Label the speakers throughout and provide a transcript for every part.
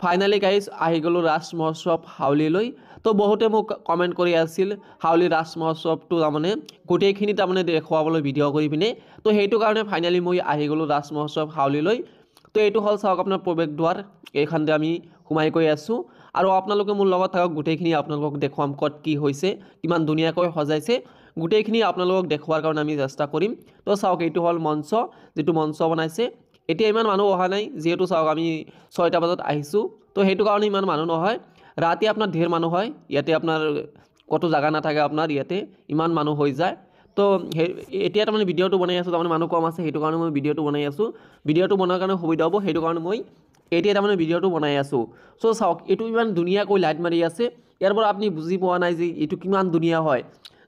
Speaker 1: Finally guys আহি গ'লোঁ ৰাজ মহোৎসৱ হাউলিলৈ। তো বহুতে মোক কমেণ্ট কৰি আছিল হাউলি ৰাজ মহোৎসৱটো তাৰমানে গোটেইখিনি তাৰমানে দেখুৱাবলৈ ভিডিঅ' কৰি পিনে। তো সেইটো কাৰণে ফাইনালি মই আহি গ'লোঁ ৰাজ মহোৎসৱ হাউলিলৈ। তো এইটো হ'ল চাওক আপোনাৰ প্ৰৱেশ দ্বাৰ, এইখনতে আমি সোমাই গৈ আছোঁ। আৰু আপোনালোকে মোৰ লগত থাকক, গোটেইখিনি আপোনালোকক দেখুৱাম ক'ত কি হৈছে, কিমান ধুনীয়াকৈ সজাইছে, গোটেইখিনি আপোনালোকক দেখুৱাৰ কাৰণে আমি চেষ্টা কৰিম। তো চাওক এইটো হ'ল মঞ্চ, যিটো মঞ্চ বনাইছে। এতিয়া ইমান মানুহ অহা নাই, যিহেতু চাওক আমি 6টা বজাত আহিছোঁ। তো সেইটো কাৰণে ইমান মানুহ নহয়। ৰাতি আপোনাৰ ঢেৰ মানুহ হয়, ইয়াতে আপোনাৰ ক'তো জাগা নাথাকে, আপোনাৰ ইয়াতে ইমান মানুহ হৈ যায়। তো এতিয়া তাৰমানে ভিডিঅ'টো বনাই আছোঁ, তাৰমানে মানুহ কম আছে, সেইটো কাৰণে মই ভিডিঅ'টো বনাই আছোঁ। ভিডিঅ'টো বনোৱাৰ কাৰণে সুবিধা হ'ব, সেইটো কাৰণে মই এতিয়া তাৰমানে ভিডিঅ'টো বনাই আছোঁ। চ' চাওক এইটো ইমান ধুনীয়াকৈ লাইট মাৰি আছে, ইয়াৰ পৰা আপুনি বুজি পোৱা নাই যে এইটো কিমান ধুনীয়া হয়।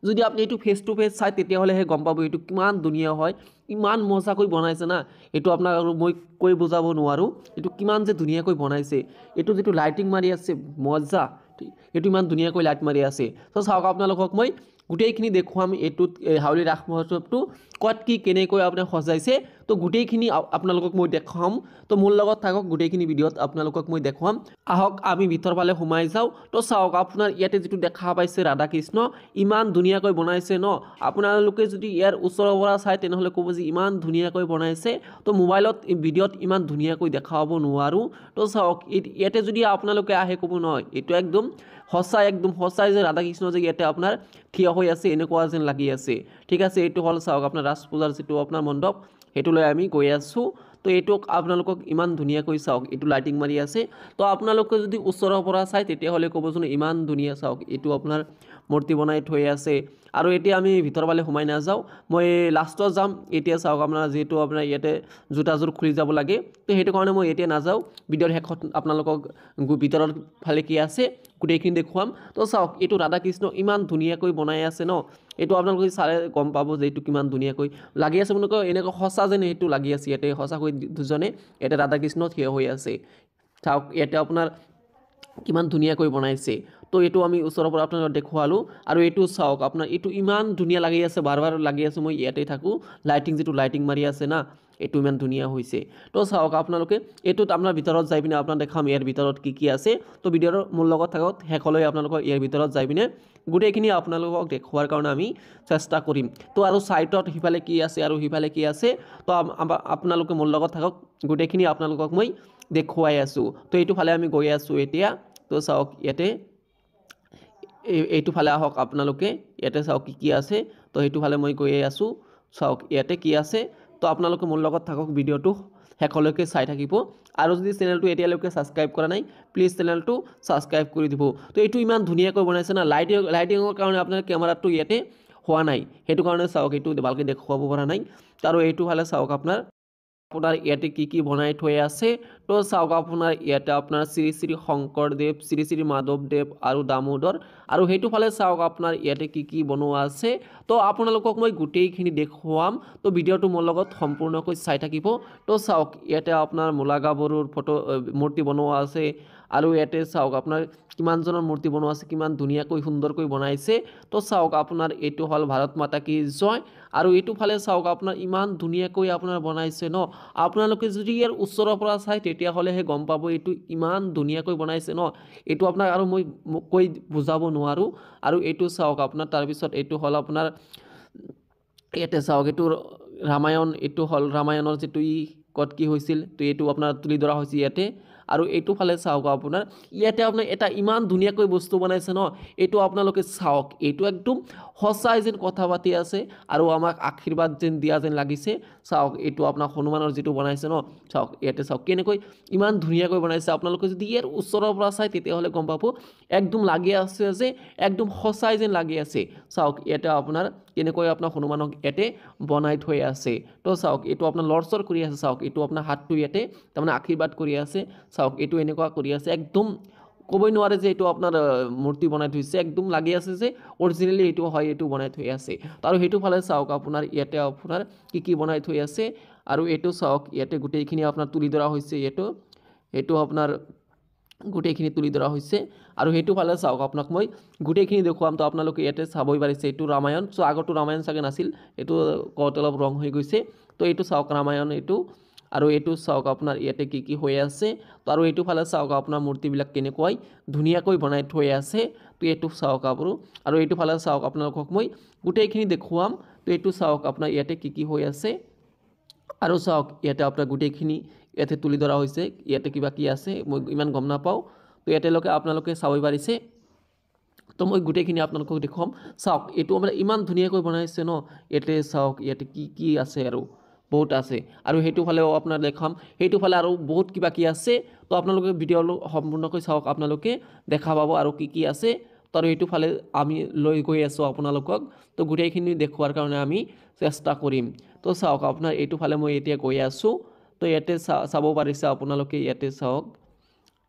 Speaker 1: যদি আপুনি এইটো ফেচ টু ফেচ চাই তেতিয়াহ'লেহে গম পাব এইটো কিমান ধুনীয়া হয়, ইমান মজাকৈ বনাইছে না। এইটো আপোনাক আৰু মই কৈ বুজাব নোৱাৰোঁ, এইটো কিমান যে ধুনীয়াকৈ বনাইছে। এইটো যিটো লাইটিং মাৰি আছে মজা, এইটো ইমান ধুনীয়াকৈ লাইট মাৰি আছে। তো চাওক আপোনালোকক মই গোটেইখিনি দেখুৱাম এইটোত হাউলি ৰাস মহোৎসৱটো ক'ত কি কেনেকৈ আপুনি সজাইছে। তো গোটেইখিনি আপোনালোকক মই দেখুৱাম। তো মোৰ লগত থাকক, গোটেইখিনি ভিডিঅ'ত আপোনালোকক মই দেখুৱাম। আহক আমি ভিতৰ ফালে সোমাই যাওঁ। তো চাওক আপোনাৰ ইয়াতে যিটো দেখা পাইছে ৰাধা কৃষ্ণ, ইমান ধুনীয়াকৈ বনাইছে ন। আপোনালোকে যদি ইয়াৰ ওচৰৰ পৰা চাই তেনেহ'লে ক'ব যে ইমান ধুনীয়াকৈ বনাইছে। তো মোবাইলত ভিডিঅ'ত ইমান ধুনীয়াকৈ দেখাব নোৱাৰোঁ। তো চাওক ইয়াতে যদি আপোনালোকে আহে ক'ব নহয় এইটো একদম সঁচাই যে ৰাধাকৃষ্ণ যে ইয়াতে আপোনাৰ থিয় হৈ আছে এনেকুৱা যেন লাগি আছে। ঠিক আছে, এইটো হ'ল চাওক আপোনাৰ ৰাজ পূজাৰ যিটো আপোনাৰ মণ্ডপ, সেইটোলৈ আমি গৈ আছোঁ। তো এইটোক আপোনালোকক ইমান ধুনীয়াকৈ চাওক, এইটো লাইটিং মাৰি আছে। তো আপোনালোকে যদি ওচৰৰ পৰা চাই তেতিয়াহ'লে ক'বচোন ইমান ধুনীয়া, চাওক এইটো আপোনাৰ মূৰ্তি বনাই থৈ আছে। আৰু এতিয়া আমি ভিতৰ ফালে সোমাই নাযাওঁ, মই লাষ্টত যাম। এতিয়া চাওক আপোনাৰ যিহেতু আপোনাৰ ইয়াতে জোতাযোৰ খুলি যাব লাগে, তো সেইটো কাৰণে মই এতিয়া নাযাওঁ। ভিডিঅ'ৰ শেষত আপোনালোকক ভিতৰৰ ফালে কি আছে গোটেইখিনি দেখুৱাম। তো চাওক এইটো ৰাধাকৃষ্ণ ইমান ধুনীয়াকৈ বনাই আছে ন। এইটো আপোনালোকে চালে গম পাব যে এইটো কিমান ধুনীয়াকৈ লাগি আছে। বুলি কয় এনেকৈ সঁচা যেন এইটো লাগি আছে, ইয়াতে সঁচাকৈ দুজনে ইয়াতে ৰাধাকৃষ্ণ থিয় হৈ আছে। চাওক ইয়াতে আপোনাৰ কিমান ধুনীয়াকৈ বনাইছে। তো এইটো আমি ওচৰৰ পৰা আপোনালোকক দেখুৱালোঁ। আৰু এইটো চাওক আপোনাৰ এইটো ইমান ধুনীয়া লাগি আছে, বাৰ লাগি আছে মই ইয়াতে থাকোঁ। যিটো লাইটিং মাৰি আছে না, এইটো ইমান ধুনীয়া হৈছে। তো চাওক আপোনালোকে এইটোত আপোনাৰ ভিতৰত যাই পিনে আপোনাক দেখাম ইয়াৰ ভিতৰত কি কি আছে। তো ভিডিঅ'ৰ মোৰ লগত থাকক, শেষলৈ আপোনালোকক ইয়াৰ ভিতৰত যাই পিনে গোটেইখিনি আপোনালোকক দেখুৱাৰ কাৰণে আমি চেষ্টা কৰিম। তো আৰু ছাইডত সিফালে কি আছে আৰু সিফালে কি আছে, তো আপোনালোকে মোৰ লগত থাকক, গোটেইখিনি আপোনালোকক মই দেখুৱাই আছোঁ। তো এইটো ফালে আমি গৈ আছোঁ এতিয়া। তো চাওক ইয়াতে এইটো ফালে আহক আপোনালোকে, ইয়াতে চাওক কি কি আছে। তো সেইটো ফালে মই গৈয়ে আছোঁ, চাওক ইয়াতে কি আছে। তো আপোনালোকে মোৰ লগত থাকক, ভিডিঅ'টো শেষলৈকে চাই থাকিব। আৰু যদি চেনেলটো এতিয়ালৈকে ছাবস্ক্ৰাইব কৰা নাই, প্লিজ চেনেলটো ছাবস্ক্ৰাইব কৰি দিব। তো এইটো ইমান ধুনীয়াকৈ বনাইছে না, লাইটিঙৰ কাৰণে আপোনাৰ কেমেৰাটো ইয়াতে হোৱা নাই, সেইটো কাৰণে চাওক এইটো ভালকৈ দেখুৱাব পৰা নাই। আৰু এইটো ফালে চাওক আপোনাৰ ইয়াতে কি কি বনাই থৈ আছে। তো চাওক আপোনাৰ ইয়াতে আপোনাৰ শ্ৰী শ্ৰী শংকৰদেৱ, শ্ৰী শ্ৰী মাধৱদেৱ আৰু দামোদৰ। আৰু সেইটো ফালে চাওক আপোনাৰ ইয়াতে কি কি বনোৱা আছে। তো আপোনালোকক মই গোটেইখিনি দেখুৱাম। তো ভিডিঅ'টো মোৰ লগত সম্পূৰ্ণকৈ চাই থাকিব। তো চাওক ইয়াতে আপোনাৰ মূলা গাভৰুৰ মূৰ্তি বনোৱা আছে। আৰু ইয়াতে চাওক আপোনাৰ কিমানজনৰ মূৰ্তি বনোৱা আছে, কিমান ধুনীয়াকৈ সুন্দৰকৈ বনাইছে। তো চাওক আপোনাৰ এইটো হ'ল ভাৰত মাতা কি জয়। আৰু এইটো ফালে চাওক আপোনাৰ ইমান ধুনীয়াকৈ আপোনাৰ বনাইছে ন। আপোনালোকে যদি ইয়াৰ ওচৰৰ পৰা চাই তেতিয়াহ'লেহে গম পাব এইটো ইমান ধুনীয়াকৈ বনাইছে ন। এইটো আপোনাক আৰু মই কৈ বুজাব নোৱাৰোঁ। আৰু এইটো চাওক আপোনাৰ তাৰপিছত এইটো হ'ল আপোনাৰ ইয়াতে চাওক এইটো ৰামায়ণ, এইটো হ'ল ৰামায়ণৰ যিটো ক'ত কি হৈছিল, তো এইটো আপোনাৰ তুলি ধৰা হৈছে ইয়াতে। আৰু এইটো ফালে চাওক আপোনাৰ ইয়াতে আপোনাৰ এটা ইমান ধুনীয়াকৈ বস্তু বনাইছে ন। এইটো আপোনালোকে চাওক, এইটো একদম সঁচাই যেন কথা পাতি আছে আৰু আমাক আশীৰ্বাদ যেন দিয়া যেন লাগিছে। চাওক এইটো আপোনাৰ হনুমানৰ যিটো বনাইছে ন, চাওক ইয়াতে চাওক কেনেকৈ ইমান ধুনীয়াকৈ বনাইছে। আপোনালোকে যদি ইয়াৰ ওচৰৰ পৰা চাই তেতিয়াহ'লে গম পাব একদম লাগি আছে যে একদম সঁচাই যেন লাগি আছে। চাওক ইয়াতে আপোনাৰ কেনেকৈ আপোনাৰ হনুমানক ইয়াতে বনাই থৈ আছে। তো চাওক এইটো আপোনাৰ লৰচৰ কৰি আছে, চাওক এইটো আপোনাৰ হাতটো ইয়াতে তাৰমানে আশীৰ্বাদ কৰি আছে। চাওক এইটো এনেকুৱা কৰি আছে, একদম ক'বই নোৱাৰে যে এইটো আপোনাৰ মূৰ্তি বনাই থৈছে, একদম লাগি আছে যে অৰিজিনেলি এইটো হয়, এইটো বনাই থৈ আছে। আৰু সেইটো ফালে চাওক আপোনাৰ ইয়াতে আপোনাৰ কি কি বনাই থৈ আছে। আৰু এইটো চাওক ইয়াতে গোটেইখিনি আপোনাৰ তুলি ধৰা হৈছে, এইটো আপোনাৰ গোটেইখিনি তুলি ধৰা হৈছে। আৰু সেইটো ফালে চাওক আপোনাক মই গোটেইখিনি দেখুৱাম। তো আপোনালোকে ইয়াতে চাবই পাৰিছে এইটো ৰামায়ণ। চ' আগতো ৰামায়ণ চাগে নাছিল, এইটো কওঁতে অলপ ৰং হৈ গৈছে। তো এইটো চাওক ৰামায়ণ এইটো। আৰু এইটো চাওক আপোনাৰ ইয়াতে কি হৈ আছে তো আৰু এইটো ফালে চাওক আপোনাৰ মূৰ্তিবিলাক কেনেকৈ ধুনীয়াকৈ বনাই থৈ আছে তো এইটো চাওক আৰু এইটো ফালে চাওক আপোনালোকক মই গোটেইখিনি দেখুৱাম তো এইটো চাওক আপোনাৰ ইয়াতে কি হৈ আছে আৰু চাওক ইয়াতে আপোনাৰ গোটেইখিনি ইয়াতে তুলি ধৰা হৈছে ইয়াতে কিবা কি আছে মই ইমান গম নাপাওঁ তো ইয়াতেলৈকে আপোনালোকে চাব পাৰিছে তো মই গোটেইখিনি আপোনালোকক দেখুৱাম চাওক এইটো মানে ইমান ধুনীয়াকৈ বনাইছে ন ইয়াতে চাওক ইয়াতে কি আছে আৰু বহুত আছে আৰু সেইটো ফালেও আপোনাৰ দেখাম সেইটো ফালে আৰু বহুত কিবা কি আছে তো আপোনালোকে ভিডিঅ' সম্পূৰ্ণকৈ চাওক আপোনালোকে দেখা পাব আৰু কি আছে তো আৰু এইটো ফালে আমি লৈ গৈ আছোঁ আপোনালোকক তো গোটেইখিনি দেখুৱাৰ কাৰণে আমি চেষ্টা কৰিম তো চাওক আপোনাৰ এইটো ফালে মই এতিয়া গৈ আছোঁ তো ইয়াতে চাব পাৰিছে আপোনালোকে ইয়াতে চাওক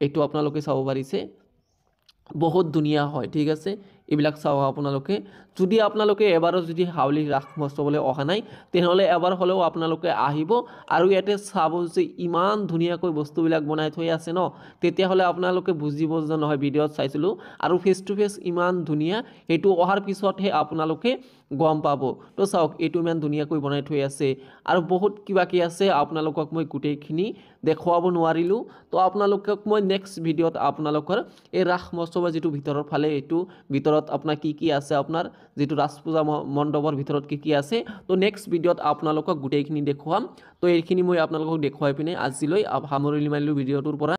Speaker 1: এইটো আপোনালোকে চাব পাৰিছে বহুত ধুনীয়া হয় ঠিক আছে এইবিলাক চাওক আপোনালোকে যদি আপোনালোকে এবাৰো যদি হাউলি ৰাস মহোৎসৱলৈ অহা নাই তেনেহ'লে এবাৰ হ'লেও আপোনালোকে আহিব আৰু ইয়াতে চাব যে ইমান ধুনীয়াকৈ বস্তুবিলাক বনাই থৈ আছে ন তেতিয়াহ'লে আপোনালোকে বুজিব যে নহয় ভিডিঅ'ত চাইছিলোঁ আৰু ফেচ টু ফেচ ইমান ধুনীয়া সেইটো অহাৰ পিছতহে আপোনালোকে গম পাব তো চাওক এইটো ইমান ধুনীয়াকৈ বনাই থৈ আছে আৰু বহুত কিবা কি আছে আপোনালোকক মই গোটেইখিনি দেখুৱাব নোৱাৰিলোঁ তো আপোনালোকক মই নেক্সট ভিডিঅ'ত আপোনালোকৰ এই ৰাস মহোৎসৱৰ যিটো ভিতৰৰ ফালে এইটো ভিতৰত আপোনাৰ কি আছে আপোনাৰ যেটো ৰাস পূজা মণ্ডপৰ ভিতৰত কি আছে তো নেক্সট ভিডিঅ'ত আপোনালোকক গোটেইখিনি দেখুৱাম তো এইখিনি মই আপোনালোকক দেখুৱাই পিনে আজিলৈ সামৰণি মাৰিলোঁ ভিডিঅ'টোৰ পৰা।